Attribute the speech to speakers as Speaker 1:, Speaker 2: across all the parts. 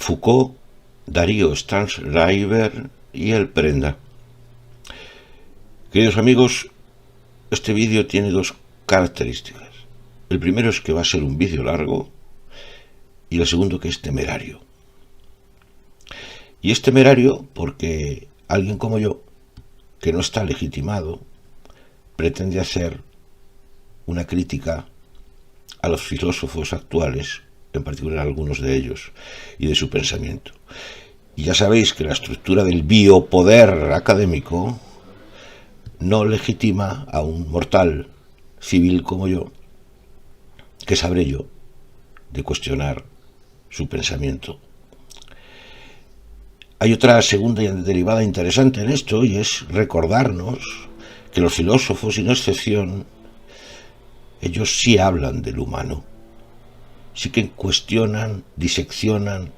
Speaker 1: Foucault, Darío Stanraiver y el Prenda. Queridos amigos, este vídeo tiene dos características. El primero es que va a ser un vídeo largo y el segundo que es temerario. Y es temerario porque alguien como yo, que no está legitimado, pretende hacer una crítica a los filósofos actuales, en particular a algunos de ellos, y de su pensamiento. Y ya sabéis que la estructura del biopoder académico no legitima a un mortal civil como yo, que sabré yo de cuestionar su pensamiento. Hay otra segunda derivada interesante en esto, y es recordarnos que los filósofos, sin excepción, ellos sí hablan del humano, sí que cuestionan, diseccionan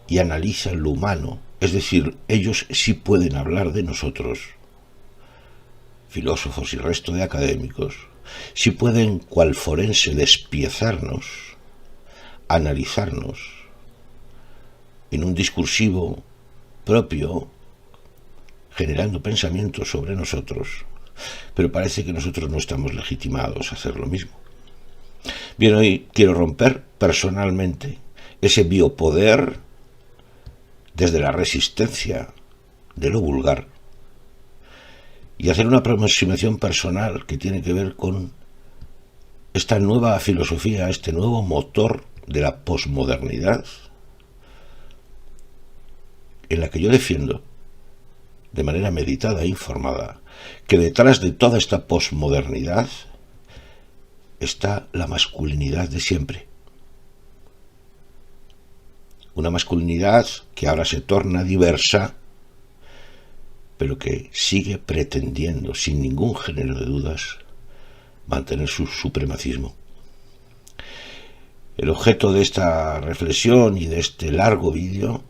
Speaker 1: y analizan lo humano. Es decir, ellos sí pueden hablar de nosotros, filósofos y resto de académicos, sí pueden, cual forense, despiezarnos, analizarnos en un discursivo propio, generando pensamientos sobre nosotros, pero parece que nosotros no estamos legitimados a hacer lo mismo. Bien, hoy quiero romper personalmente ese biopoder desde la resistencia de lo vulgar y hacer una aproximación personal que tiene que ver con esta nueva filosofía, este nuevo motor de la posmodernidad, en la que yo defiendo, de manera meditada e informada, que detrás de toda esta posmodernidad está la masculinidad de siempre. Una masculinidad que ahora se torna diversa, pero que sigue pretendiendo, sin ningún género de dudas, mantener su supremacismo. El objeto de esta reflexión y de este largo vídeo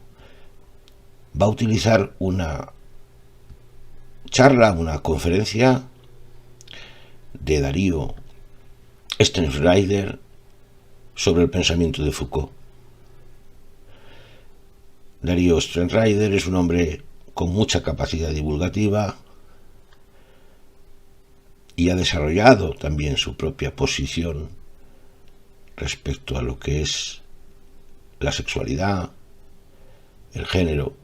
Speaker 1: va a utilizar una charla, una conferencia de Darío Stanraiver sobre el pensamiento de Foucault. Darío Stanraiver es un hombre con mucha capacidad divulgativa y ha desarrollado también su propia posición respecto a lo que es la sexualidad, el género.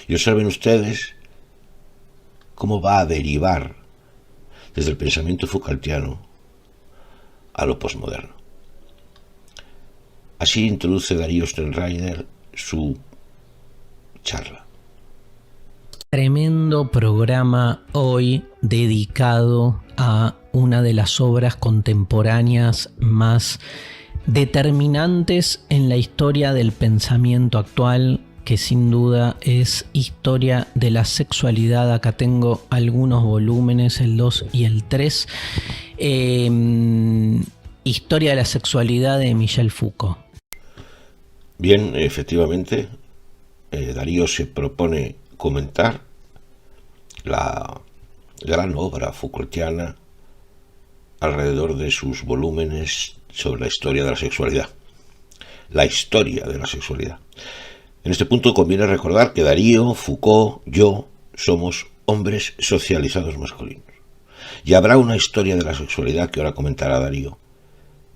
Speaker 1: Y observen ustedes cómo va a derivar desde el pensamiento Foucaultiano a lo posmoderno. Así introduce Darío Stanraiver su charla.
Speaker 2: Tremendo programa hoy dedicado a una de las obras contemporáneas más determinantes en la historia del pensamiento actual, que sin duda es Historia de la Sexualidad. Acá tengo algunos volúmenes, el 2 y el 3. Historia de la Sexualidad de Michel Foucault.
Speaker 1: Bien, efectivamente, Darío se propone comentar la gran obra Foucaultiana alrededor de sus volúmenes sobre la historia de la sexualidad. La historia de la sexualidad. En este punto conviene recordar que Darío, Foucault, yo somos hombres socializados masculinos. Y habrá una historia de la sexualidad que ahora comentará Darío.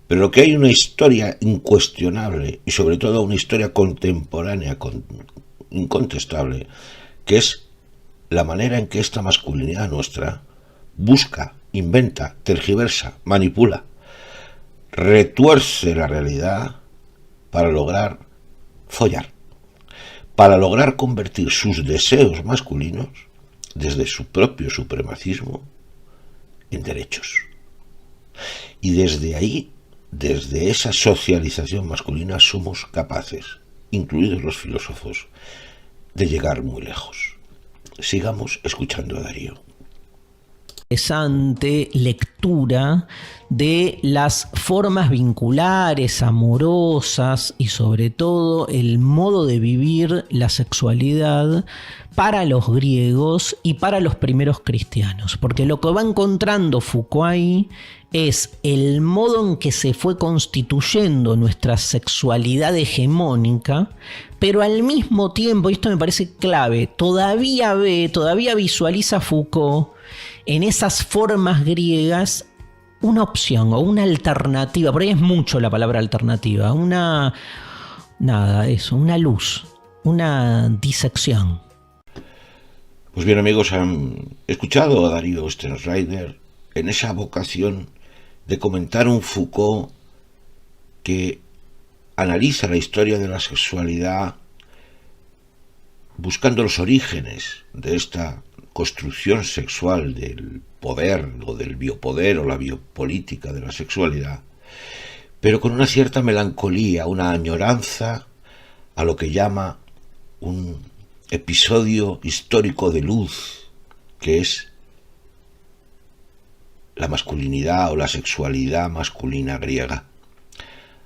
Speaker 1: Pero lo que hay una historia incuestionable y sobre todo una historia contemporánea incontestable, que es la manera en que esta masculinidad nuestra busca, inventa, tergiversa, manipula, retuerce la realidad para lograr follar, para lograr convertir sus deseos masculinos, desde su propio supremacismo, en derechos. Y desde ahí, desde esa socialización masculina, somos capaces, incluidos los filósofos, de llegar muy lejos. Sigamos escuchando a Darío.
Speaker 2: interesante lectura de las formas vinculares, amorosas y sobre todo el modo de vivir la sexualidad para los griegos y para los primeros cristianos. Porque lo que va encontrando Foucault ahí es el modo en que se fue constituyendo nuestra sexualidad hegemónica, pero al mismo tiempo, y esto me parece clave, todavía visualiza Foucault en esas formas griegas una opción o una alternativa. Por ahí es mucho la palabra alternativa, una luz, una disección.
Speaker 1: Pues bien, amigos, han escuchado a Darío Osterschreider en esa vocación de comentar un Foucault que analiza la historia de la sexualidad buscando los orígenes de esta construcción sexual del poder o del biopoder o la biopolítica de la sexualidad, pero con una cierta melancolía, una añoranza a lo que llama un episodio histórico de luz, que es la masculinidad o la sexualidad masculina griega.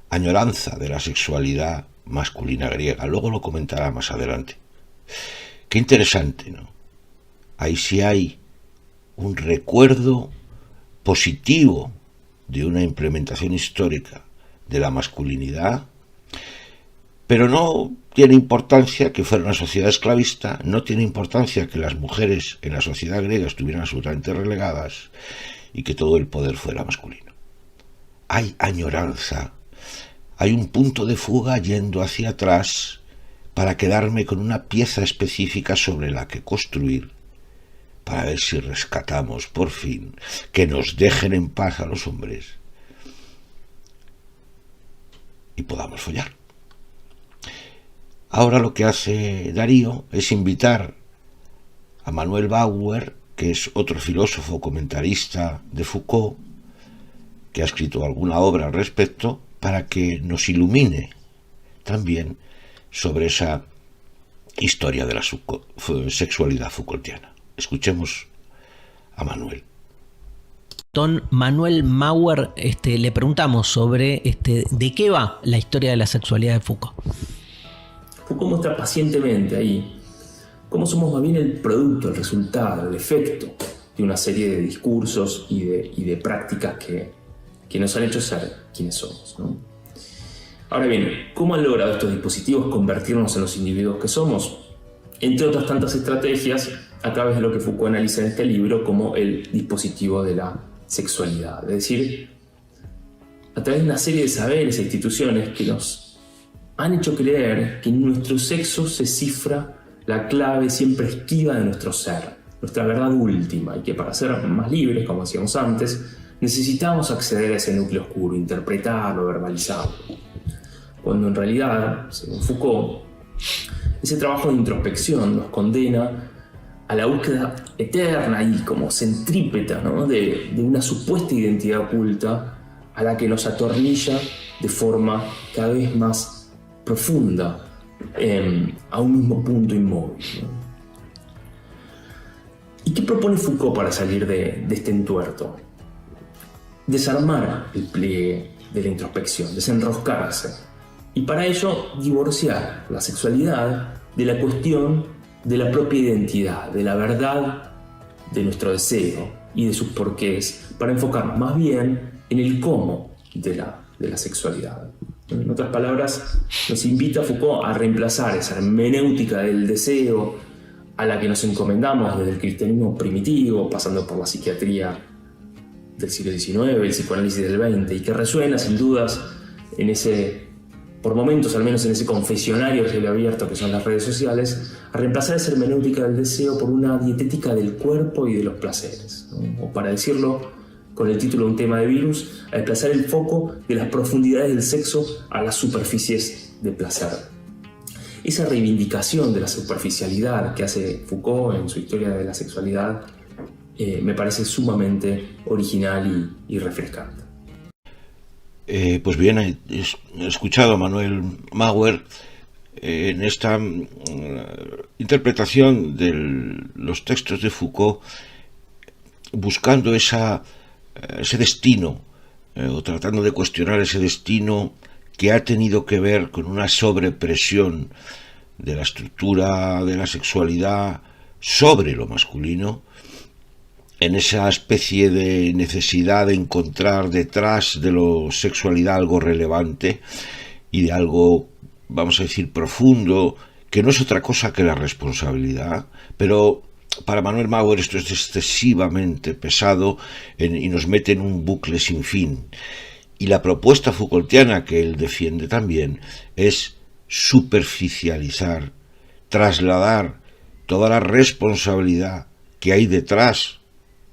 Speaker 1: Añoranza de la sexualidad masculina griega. Luego lo comentará más adelante. Qué interesante, ¿no? Ahí sí hay un recuerdo positivo de una implementación histórica de la masculinidad, pero no tiene importancia que fuera una sociedad esclavista, no tiene importancia que las mujeres en la sociedad griega estuvieran absolutamente relegadas y que todo el poder fuera masculino. Hay añoranza, hay un punto de fuga yendo hacia atrás para quedarme con una pieza específica sobre la que construir, para ver si rescatamos por fin que nos dejen en paz a los hombres y podamos follar. Ahora lo que hace Darío es invitar a Manuel Bauer, que es otro filósofo comentarista de Foucault, que ha escrito alguna obra al respecto, para que nos ilumine también sobre esa historia de la sexualidad Foucaultiana. Escuchemos a Manuel.
Speaker 2: Don Manuel Bauer, le preguntamos sobre de qué va la historia de la sexualidad de Foucault.
Speaker 3: Foucault muestra pacientemente ahí cómo somos más bien el producto, el resultado, el efecto de una serie de discursos y de prácticas que nos han hecho ser quienes somos, ¿no? Ahora bien, ¿cómo han logrado estos dispositivos convertirnos en los individuos que somos? Entre otras tantas estrategias, a través de lo que Foucault analiza en este libro como el dispositivo de la sexualidad. Es decir, a través de una serie de saberes e instituciones que nos han hecho creer que en nuestro sexo se cifra la clave siempre esquiva de nuestro ser, nuestra verdad última, y que para ser más libres, como decíamos antes, necesitamos acceder a ese núcleo oscuro, interpretarlo, verbalizarlo. Cuando en realidad, según Foucault, ese trabajo de introspección nos condena a la búsqueda eterna y como centrípeta, ¿no?, de una supuesta identidad oculta a la que nos atornilla de forma cada vez más profunda a un mismo punto inmóvil, ¿no? ¿Y qué propone Foucault para salir de este entuerto? Desarmar el pliegue de la introspección, desenroscarse, y para ello divorciar la sexualidad de la cuestión de la propia identidad, de la verdad de nuestro deseo y de sus porqués, para enfocarnos más bien en el cómo de la sexualidad. En otras palabras, nos invita Foucault a reemplazar esa hermenéutica del deseo a la que nos encomendamos desde el cristianismo primitivo, pasando por la psiquiatría del siglo XIX, el psicoanálisis del XX, y que resuena sin dudas en ese, por momentos al menos en ese confesionario abierto que son las redes sociales, a reemplazar esa hermenéutica del deseo por una dietética del cuerpo y de los placeres, ¿no? O para decirlo con el título de un tema de Virus, a desplazar el foco de las profundidades del sexo a las superficies de placer. Esa reivindicación de la superficialidad que hace Foucault en su historia de la sexualidad me parece sumamente original y refrescante.
Speaker 1: Pues bien, he escuchado a Manuel Bauer en esta interpretación de los textos de Foucault buscando ese destino, o tratando de cuestionar ese destino que ha tenido que ver con una sobrepresión de la estructura de la sexualidad sobre lo masculino, en esa especie de necesidad de encontrar detrás de la sexualidad algo relevante y de algo, vamos a decir, profundo, que no es otra cosa que la responsabilidad. Pero para Manuel Mauer esto es excesivamente pesado y nos mete en un bucle sin fin. Y la propuesta Foucaultiana que él defiende también es superficializar, trasladar toda la responsabilidad que hay detrás,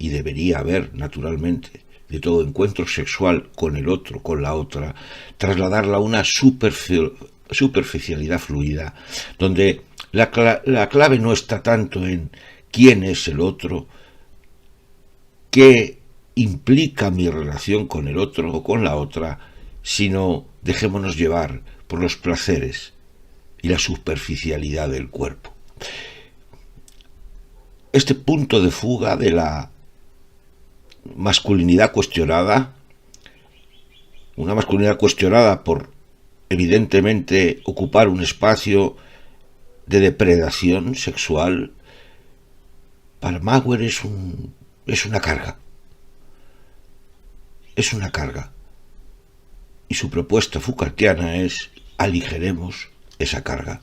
Speaker 1: y debería haber, naturalmente, de todo encuentro sexual con el otro, con la otra, trasladarla a una superficialidad fluida, donde la clave no está tanto en quién es el otro, qué implica mi relación con el otro o con la otra, sino dejémonos llevar por los placeres y la superficialidad del cuerpo. Este punto de fuga de la masculinidad cuestionada, una masculinidad cuestionada por evidentemente ocupar un espacio de depredación sexual, para Mauer es una carga. Es una carga. Y su propuesta Foucaultiana es: aligeremos esa carga.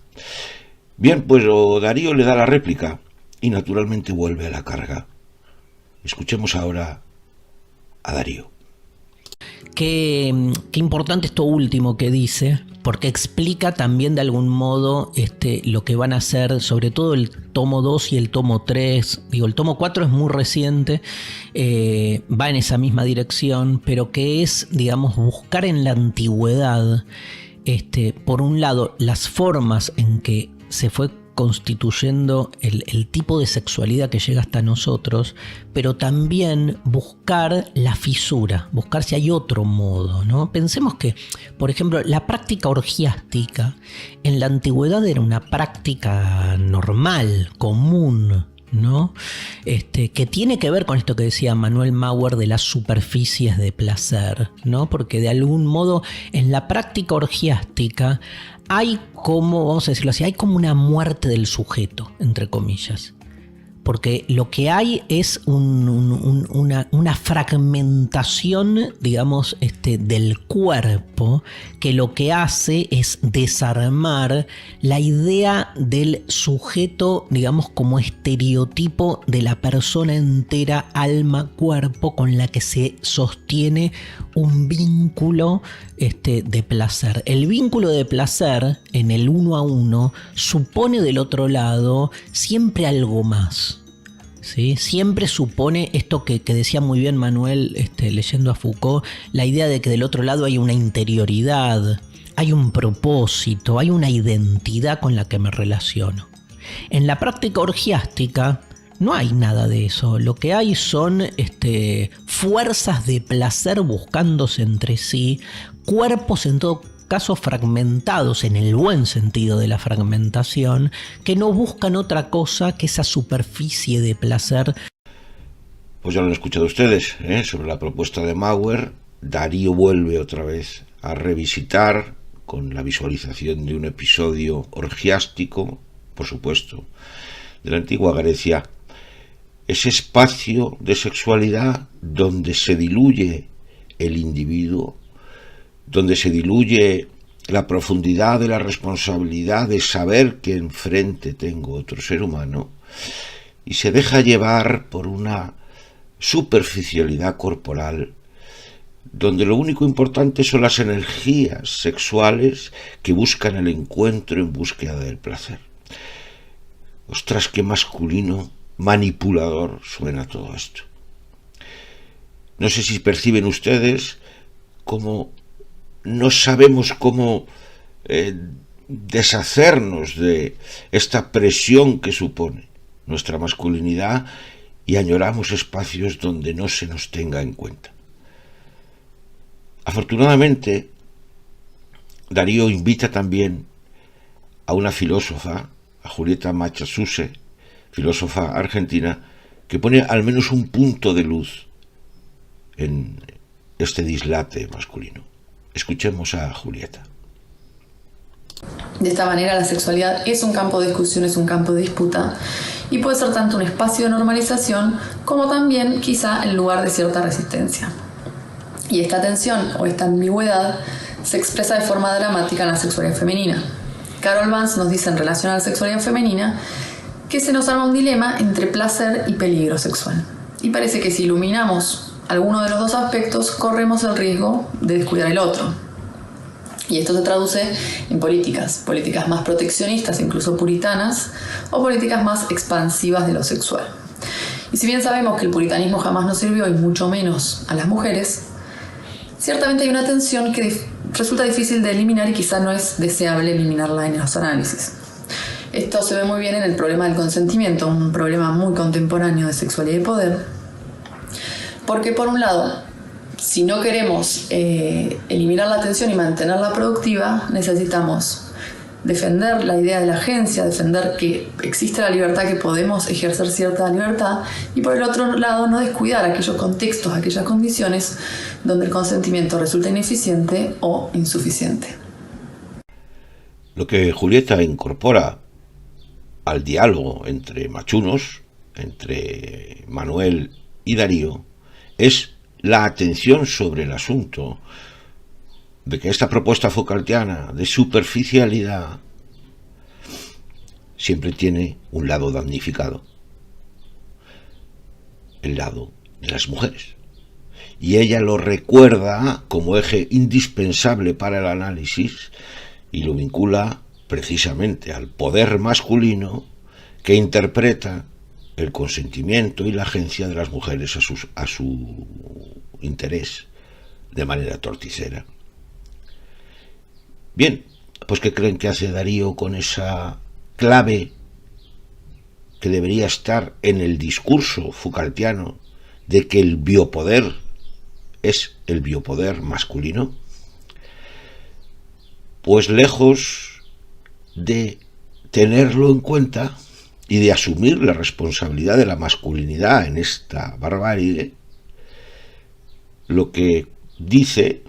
Speaker 1: Bien, pues Darío le da la réplica y naturalmente vuelve a la carga. Escuchemos ahora a Darío.
Speaker 2: Qué importante esto último que dice, porque explica también de algún modo lo que van a hacer, sobre todo el tomo 2 y el tomo 3. Digo, el tomo 4 es muy reciente, va en esa misma dirección, pero que es, digamos, buscar en la antigüedad, por un lado, las formas en que se fue constituyendo el tipo de sexualidad que llega hasta nosotros, pero también buscar la fisura, buscar si hay otro modo, ¿no? Pensemos que, por ejemplo, la práctica orgiástica en la antigüedad era una práctica normal, común, ¿no? Que tiene que ver con esto que decía Manuel Mauer de las superficies de placer, ¿no? Porque de algún modo en la práctica orgiástica hay como, vamos a decirlo así, hay como una muerte del sujeto, entre comillas. Porque lo que hay es una fragmentación, digamos, del cuerpo, que lo que hace es desarmar la idea del sujeto, digamos, como estereotipo de la persona entera, alma, cuerpo, con la que se sostiene un vínculo de placer. El vínculo de placer en el uno a uno supone del otro lado siempre algo más. ¿Sí? Siempre supone esto que decía muy bien Manuel leyendo a Foucault, la idea de que del otro lado hay una interioridad, hay un propósito, hay una identidad con la que me relaciono. En la práctica orgiástica no hay nada de eso. Lo que hay son fuerzas de placer buscándose entre sí, cuerpos en todo caso fragmentados en el buen sentido de la fragmentación, que no buscan otra cosa que esa superficie de placer.
Speaker 1: Pues ya lo han escuchado ustedes, sobre la propuesta de Mauer. Darío vuelve otra vez a revisitar, con la visualización de un episodio orgiástico, por supuesto, de la antigua Grecia, ese espacio de sexualidad donde se diluye el individuo, donde se diluye la profundidad de la responsabilidad de saber que enfrente tengo otro ser humano, y se deja llevar por una superficialidad corporal, donde lo único importante son las energías sexuales que buscan el encuentro en búsqueda del placer. Ostras, qué masculino, manipulador suena todo esto. No sé si perciben ustedes cómo no sabemos cómo deshacernos de esta presión que supone nuestra masculinidad, y añoramos espacios donde no se nos tenga en cuenta. Afortunadamente, Darío invita también a una filósofa, a Julieta Machasuse, filósofa argentina, que pone al menos un punto de luz en este dislate masculino. Escuchemos a Julieta.
Speaker 4: De esta manera, la sexualidad es un campo de discusión, es un campo de disputa, y puede ser tanto un espacio de normalización como también quizá el lugar de cierta resistencia. Y esta tensión o esta ambigüedad se expresa de forma dramática en la sexualidad femenina. Carol Vance nos dice en relación a la sexualidad femenina que se nos arma un dilema entre placer y peligro sexual. Y parece que si iluminamos alguno de los dos aspectos, corremos el riesgo de descuidar el otro. Y esto se traduce en políticas más proteccionistas, incluso puritanas, o políticas más expansivas de lo sexual. Y si bien sabemos que el puritanismo jamás nos sirvió, y mucho menos a las mujeres, ciertamente hay una tensión que resulta difícil de eliminar y quizá no es deseable eliminarla en los análisis. Esto se ve muy bien en el problema del consentimiento, un problema muy contemporáneo de sexualidad y poder, porque por un lado, si no queremos eliminar la tensión y mantenerla productiva, necesitamos defender la idea de la agencia, defender que existe la libertad, que podemos ejercer cierta libertad, y por el otro lado no descuidar aquellos contextos, aquellas condiciones donde el consentimiento resulta ineficiente o insuficiente.
Speaker 1: Lo que Julieta incorpora al diálogo entre machunos, entre Manuel y Darío, es la atención sobre el asunto de que esta propuesta Foucaultiana de superficialidad siempre tiene un lado damnificado, el lado de las mujeres. Y ella lo recuerda como eje indispensable para el análisis y lo vincula precisamente al poder masculino que interpreta el consentimiento y la agencia de las mujeres a su interés de manera torticera. Bien, pues ¿qué creen que hace Darío con esa clave que debería estar en el discurso Foucaultiano de que el biopoder es el biopoder masculino? Pues lejos de tenerlo en cuenta y de asumir la responsabilidad de la masculinidad en esta barbarie, lo que dice,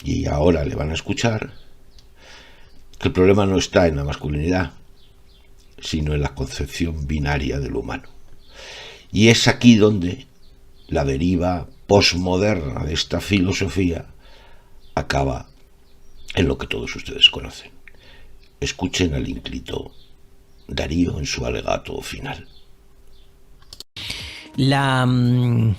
Speaker 1: y ahora le van a escuchar, que el problema no está en la masculinidad, sino en la concepción binaria del humano. Y es aquí donde la deriva posmoderna de esta filosofía acaba en lo que todos ustedes conocen. Escuchen al ínclito Darío en su alegato final.
Speaker 2: En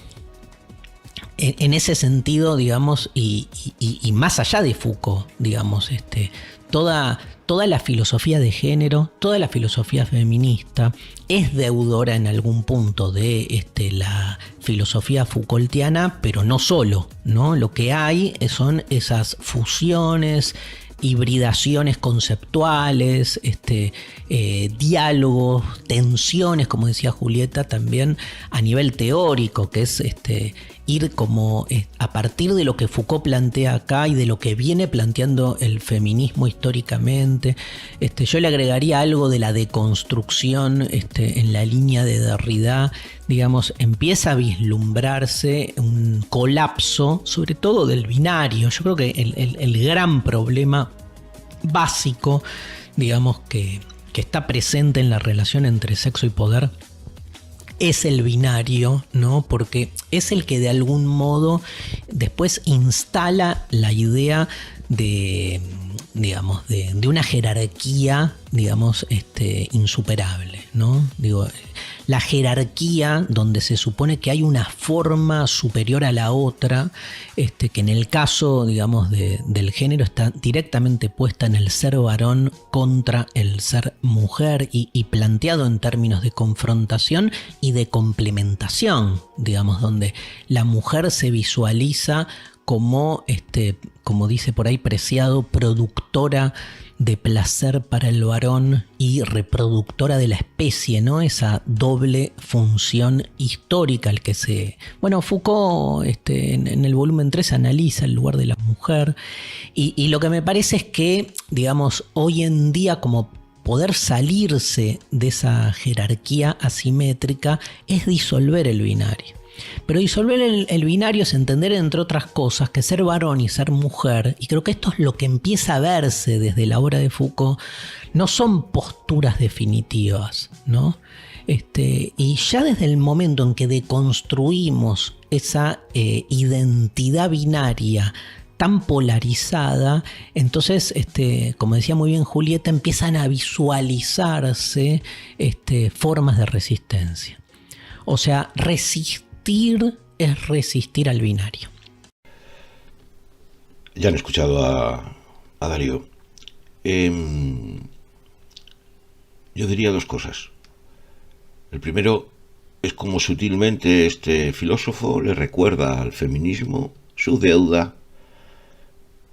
Speaker 2: ese sentido, digamos, y más allá de Foucault, digamos, toda la filosofía de género, toda la filosofía feminista es deudora en algún punto de la filosofía Foucaultiana, pero no solo, ¿no? Lo que hay son esas fusiones, hibridaciones conceptuales, diálogos, tensiones, como decía Julieta, también a nivel teórico, que es ir como a partir de lo que Foucault plantea acá y de lo que viene planteando el feminismo históricamente. Yo le agregaría algo de la deconstrucción en la línea de Derrida. Digamos, empieza a vislumbrarse un colapso, sobre todo del binario. Yo creo que el gran problema básico, digamos, que está presente en la relación entre sexo y poder es el binario, ¿no? Porque es el que de algún modo después instala la idea de, digamos, de una jerarquía, digamos, insuperable, ¿no? Digo, la jerarquía donde se supone que hay una forma superior a la otra, que en el caso, digamos, del género está directamente puesta en el ser varón contra el ser mujer y planteado en términos de confrontación y de complementación, digamos, donde la mujer se visualiza como, como dice por ahí Preciado, productora de placer para el varón y reproductora de la especie, ¿no? Esa doble función histórica al que Bueno, Foucault en el volumen 3 analiza el lugar de la mujer y lo que me parece es que, digamos, hoy en día como poder salirse de esa jerarquía asimétrica es disolver el binario. Pero disolver el binario es entender, entre otras cosas, que ser varón y ser mujer, y creo que esto es lo que empieza a verse desde la obra de Foucault, no son posturas definitivas, ¿no? Y ya desde el momento en que deconstruimos esa identidad binaria tan polarizada, entonces, como decía muy bien Julieta, empiezan a visualizarse formas de resistencia. O sea, resistir es resistir al binario.
Speaker 1: Ya han escuchado a Darío. Yo diría dos cosas. El primero es como sutilmente este filósofo le recuerda al feminismo su deuda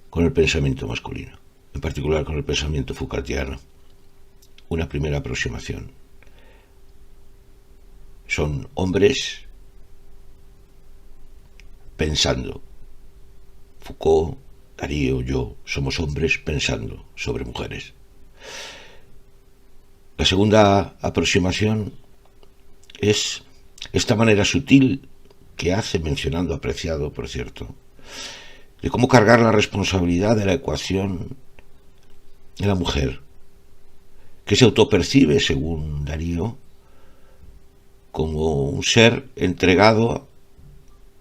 Speaker 1: con el pensamiento masculino, en particular con el pensamiento Foucaultiano. Una primera aproximación. Son hombres pensando. Foucault, Darío, yo, somos hombres pensando sobre mujeres. La segunda aproximación es esta manera sutil que hace, mencionando, apreciado, por cierto, de cómo cargar la responsabilidad de la ecuación en la mujer, que se autopercibe, según Darío, como un ser entregado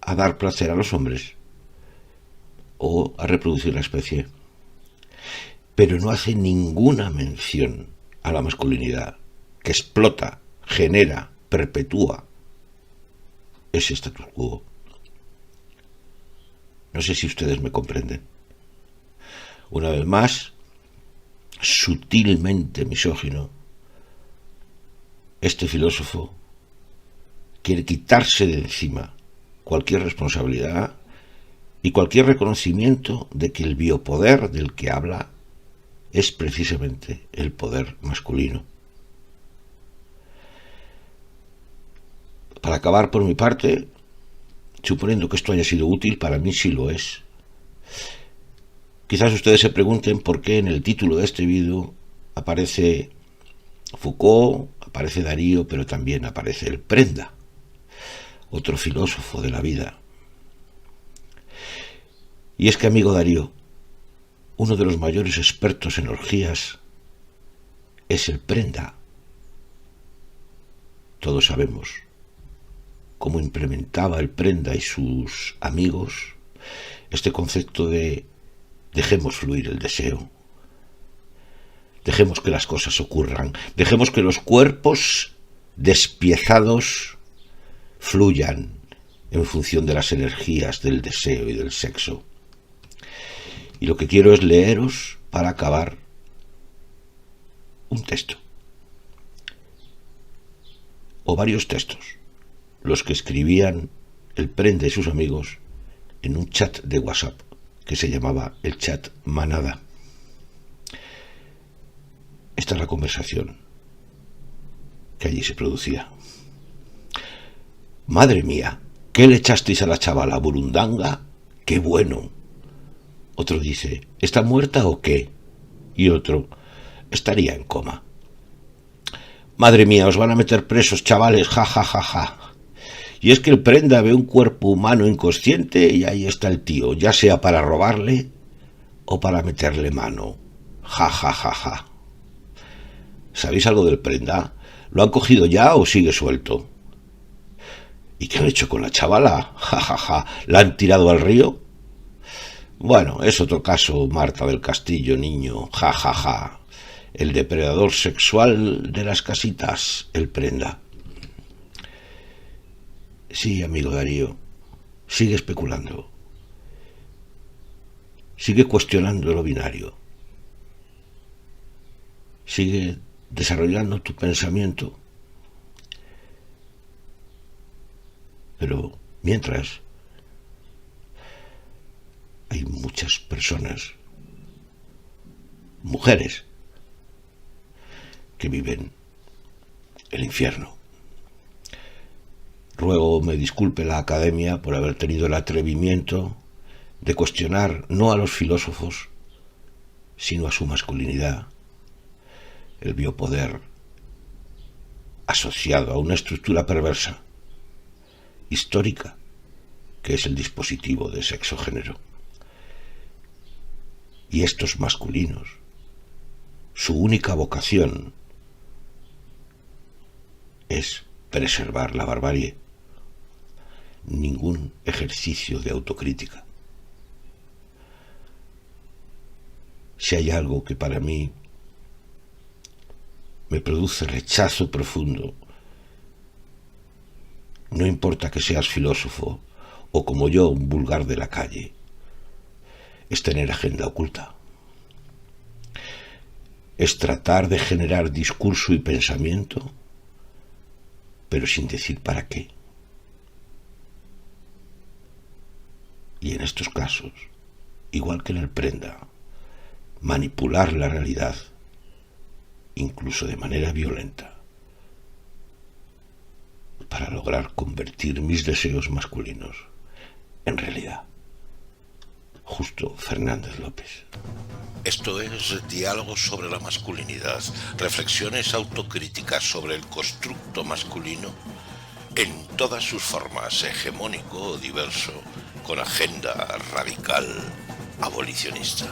Speaker 1: a dar placer a los hombres o a reproducir la especie, pero no hace ninguna mención a la masculinidad, que explota, genera, perpetúa ese status quo. No sé si ustedes me comprenden. Una vez más, sutilmente misógino, este filósofo quiere quitarse de encima cualquier responsabilidad y cualquier reconocimiento de que el biopoder del que habla es precisamente el poder masculino. Para acabar por mi parte, suponiendo que esto haya sido útil, para mí sí lo es. Quizás ustedes se pregunten por qué en el título de este vídeo aparece Foucault, aparece Darío, pero también aparece el Prenda, otro filósofo de la vida. Y es que, amigo Darío, uno de los mayores expertos en orgías es el Prenda. Todos sabemos cómo implementaba el Prenda y sus amigos este concepto de dejemos fluir el deseo, dejemos que las cosas ocurran, dejemos que los cuerpos despiezados fluyan en función de las energías del deseo y del sexo. Y lo que quiero es leeros, para acabar, un texto, o varios textos, los que escribían el Prenda y sus amigos en un chat de WhatsApp que se llamaba el chat Manada. Esta es la conversación que allí se producía. Madre mía, ¿qué le echasteis a la chavala? ¿Burundanga? ¡Qué bueno! Otro dice, ¿está muerta o qué? Y otro, estaría en coma. Madre mía, os van a meter presos, chavales, ja, ja, ja, ja. Y es que el Prenda ve un cuerpo humano inconsciente y ahí está el tío, ya sea para robarle o para meterle mano. Ja, ja, ja, ja. ¿Sabéis algo del Prenda? ¿Lo han cogido ya o sigue suelto? ¿Y qué han hecho con la chavala? Ja, ja, ja. ¿La han tirado al río? Bueno, es otro caso, Marta del Castillo, niño. Ja, ja, ja. El depredador sexual de las casitas, el Prenda. Sí, amigo Darío, sigue especulando. Sigue cuestionando lo binario. Sigue desarrollando tu pensamiento. Pero mientras, hay muchas personas, mujeres, que viven el infierno. Ruego me disculpe la Academia por haber tenido el atrevimiento de cuestionar no a los filósofos, sino a su masculinidad, el biopoder asociado a una estructura perversa, histórica, que es el dispositivo de sexo-género. Y estos masculinos, su única vocación es preservar la barbarie, ningún ejercicio de autocrítica. Si hay algo que para mí me produce rechazo profundo, no importa que seas filósofo o como yo un vulgar de la calle, es tener agenda oculta. Es tratar de generar discurso y pensamiento, pero sin decir para qué. Y en estos casos, igual que en el Prenda, manipular la realidad, incluso de manera violenta, para lograr convertir mis deseos masculinos en realidad. Justo Fernández López.
Speaker 5: Esto es Diálogos sobre la masculinidad, reflexiones autocríticas sobre el constructo masculino en todas sus formas, hegemónico o diverso, con agenda radical abolicionista.